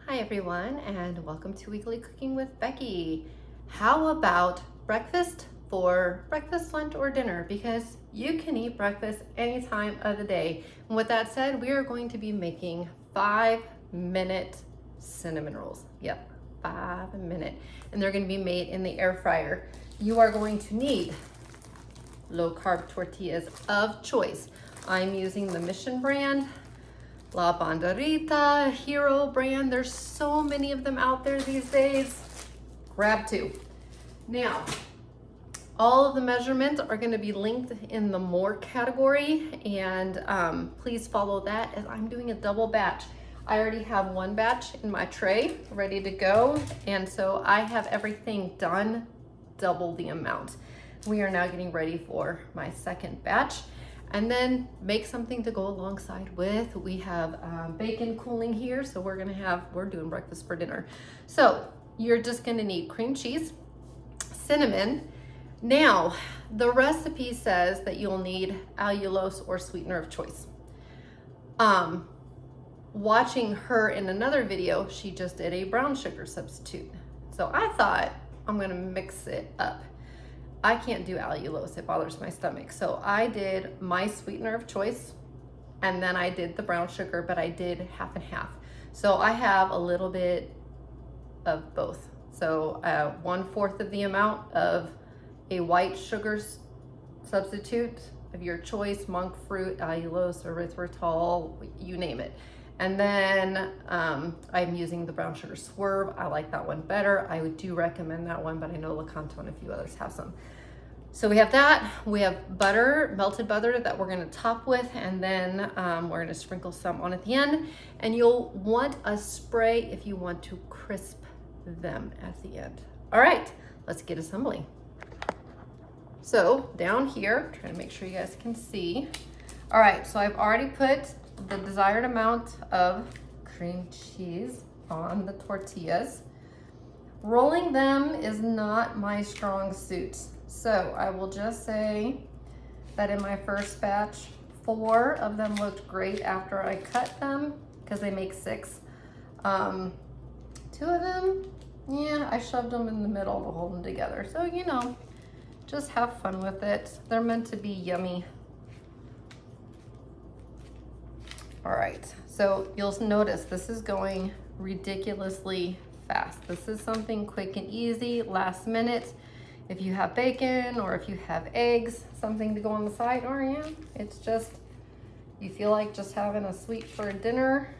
Hi everyone, and welcome to Weekly Cooking with Becky. How about breakfast for breakfast, lunch, or dinner? Because you can eat breakfast any time of the day. And with that said, we are going to be making 5-minute cinnamon rolls. Yep, 5 minute. And they're going to be made in the air fryer. You are going to need low carb tortillas of choice. I'm using the Mission brand, La Banderita, Hero brand. There's so many of them out there these days. Grab 2. Now, all of the measurements are going to be linked in the more category, and please follow that as I'm doing a double batch. I already have 1 batch in my tray ready to go, and so I have everything done double the amount. We are now getting ready for my second batch. And then make something to go alongside with. We have bacon cooling here, so we're doing breakfast for dinner. So you're just gonna need cream cheese, cinnamon. Now, the recipe says that you'll need allulose or sweetener of choice. Watching her in another video, she just did a brown sugar substitute. So I thought, I'm gonna mix it up. I can't do allulose, it bothers my stomach. So I did my sweetener of choice, and then I did the brown sugar, but I did half and half. So I have a little bit of both. So 1/4 of the amount of a white sugar substitute of your choice, monk fruit, allulose, erythritol, you name it. And then I'm using the brown sugar swerve. I like that one better. I do recommend that one, but I know Lakanto and a few others have some. So we have that. We have butter, melted butter that we're gonna top with, and then we're gonna sprinkle some on at the end. And you'll want a spray if you want to crisp them at the end. All right, let's get assembling. So down here, trying to make sure you guys can see. All right, so I've already put the desired amount of cream cheese on the tortillas. Rolling them is not my strong suit. So I will just say that in my first batch, 4 of them looked great after I cut them because they make 6. 2 of them, yeah, I shoved them in the middle to hold them together. So, you know, just have fun with it. They're meant to be yummy. All right, so you'll notice this is going ridiculously fast. This is something quick and easy, last minute. If you have bacon or if you have eggs, something to go on the side, or yeah, it's just, you feel like just having a sweet for dinner,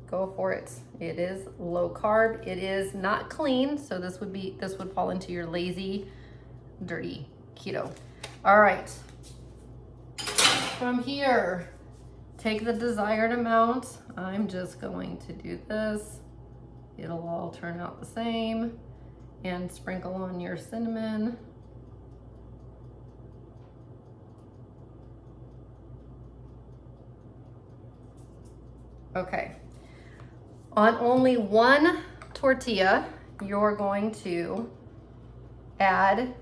go for it. It is low carb, it is not clean, so this would fall into your lazy, dirty keto. All right, from here, take the desired amount. I'm just going to do this. It'll all turn out the same. And sprinkle on your cinnamon. Okay. On only 1 tortilla, you're going to add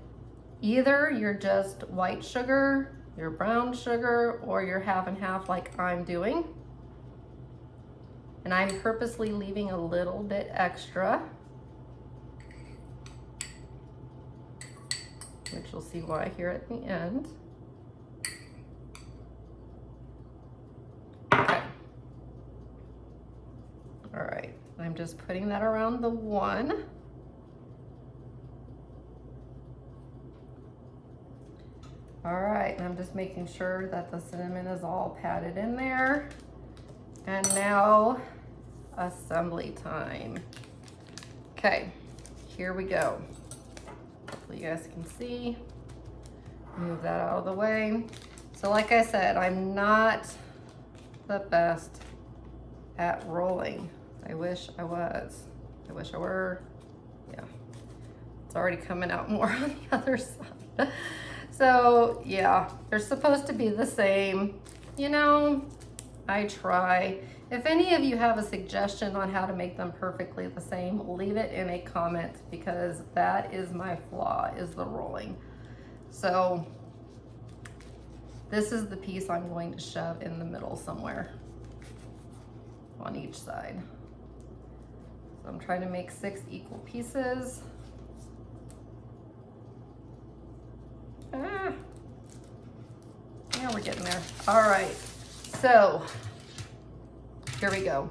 either your just white sugar, your brown sugar, or your half and half like I'm doing. And I'm purposely leaving a little bit extra, which you'll see why here at the end. Okay. All right, I'm just putting that around the 1. All right, and I'm just making sure that the cinnamon is all patted in there. And now, assembly time. Okay, here we go. Hopefully you guys can see. Move that out of the way. So like I said, I'm not the best at rolling. I wish I was. I wish I were. Yeah, it's already coming out more on the other side. So yeah, they're supposed to be the same. You know, I try. If any of you have a suggestion on how to make them perfectly the same, leave it in a comment, because that is my flaw, is the rolling. So this is the piece I'm going to shove in the middle somewhere on each side. So I'm trying to make 6 equal pieces. Ah, yeah, we're getting there. All right, so here we go.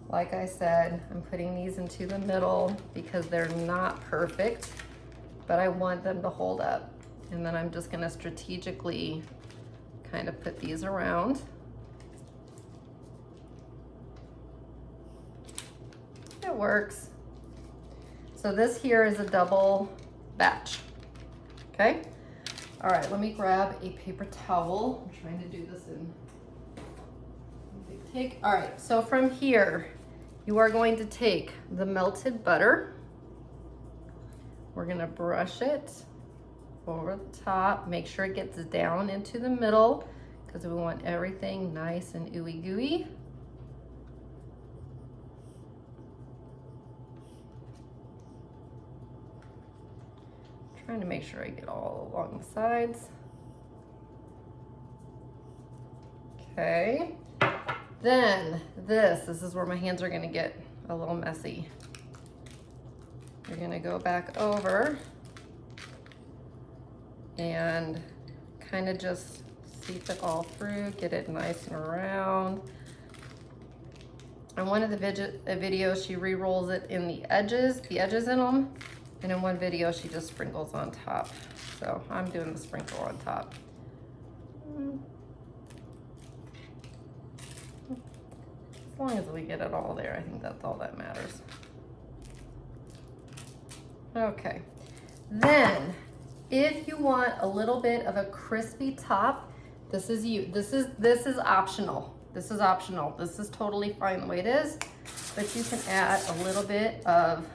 Like I said, I'm putting these into the middle because they're not perfect, but I want them to hold up. And then I'm just gonna strategically kind of put these around. It works. So this here is a double batch, okay? All right, let me grab a paper towel. I'm trying to do this in big take. All right, so from here, you are going to take the melted butter. We're gonna brush it over the top. Make sure it gets down into the middle because we want everything nice and ooey gooey. Trying to make sure I get all along the sides. Okay. Then this is where my hands are gonna get a little messy. You're gonna go back over and kind of just seep it all through, get it nice and round. In one of the videos, she re-rolls it in the edges in them. And in one video, she just sprinkles on top. So I'm doing the sprinkle on top. As long as we get it all there, I think that's all that matters. Okay, then if you want a little bit of a crispy top, this is optional. This is optional. This is totally fine the way it is, but you can add a little bit of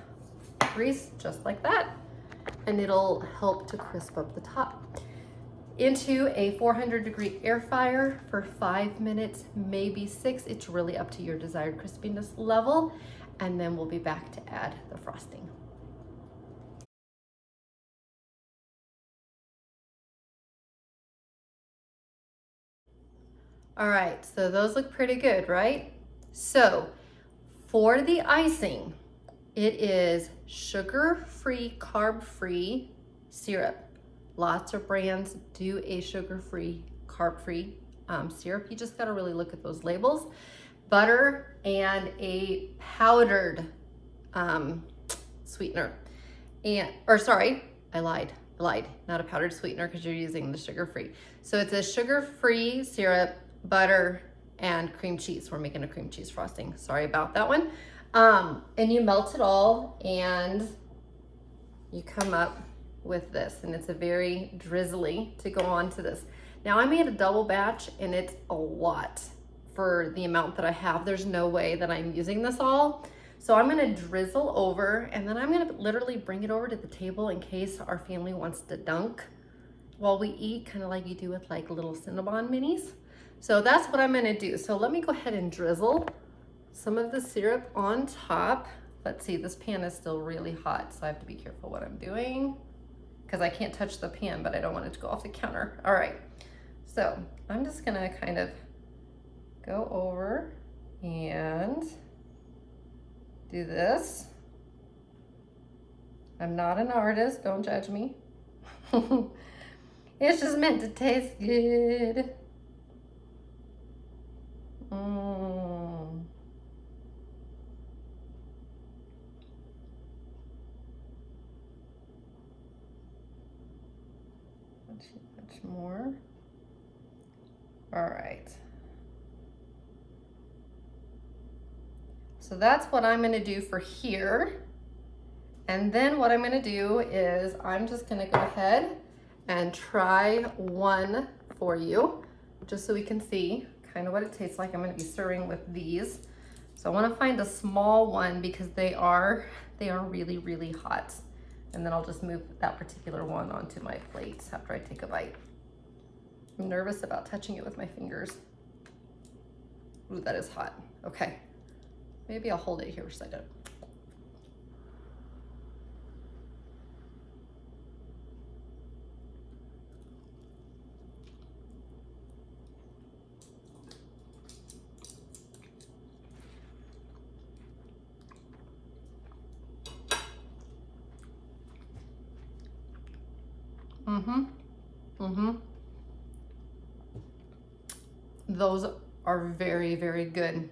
grease just like that, and it'll help to crisp up the top. Into a 400-degree air fryer for 5 minutes, maybe 6. It's really up to your desired crispiness level, and then we'll be back to add the frosting. All right, so those look pretty good, right? So for the icing, it is sugar-free, carb-free syrup. Lots of brands do a sugar-free, carb-free syrup. You just gotta really look at those labels. Butter and a powdered sweetener. I lied. Not a powdered sweetener because you're using the sugar-free. So it's a sugar-free syrup, butter, and cream cheese. We're making a cream cheese frosting. Sorry about that one. And you melt it all and you come up with this, and it's a very drizzly to go on to this. Now I made a double batch and it's a lot for the amount that I have. There's no way that I'm using this all. So I'm gonna drizzle over, and then I'm gonna literally bring it over to the table in case our family wants to dunk while we eat, kind of like you do with like little Cinnabon minis. So that's what I'm gonna do. So let me go ahead and drizzle some of the syrup on top. Let's see, this pan is still really hot, so I have to be careful what I'm doing because I can't touch the pan, but I don't want it to go off the counter. All right, so I'm just gonna kind of go over and do this. I'm not an artist, don't judge me. It's just meant to taste good. Much more. All right. So that's what I'm gonna do for here. And then what I'm gonna do is I'm just gonna go ahead and try one for you, just so we can see kind of what it tastes like. I'm gonna be serving with these. So I wanna find a small one because they are really, really hot. And then I'll just move that particular one onto my plate after I take a bite. I'm nervous about touching it with my fingers. Ooh, that is hot. Okay. Maybe I'll hold it here for a second. Mm-hmm. Mm-hmm. Those are very, very good.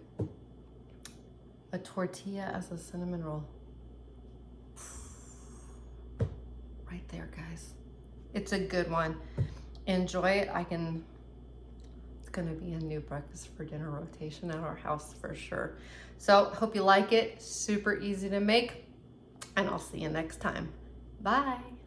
A tortilla as a cinnamon roll. Right there, guys. It's a good one. Enjoy it. It's gonna be a new breakfast for dinner rotation at our house for sure. So hope you like it. Super easy to make, and I'll see you next time. Bye.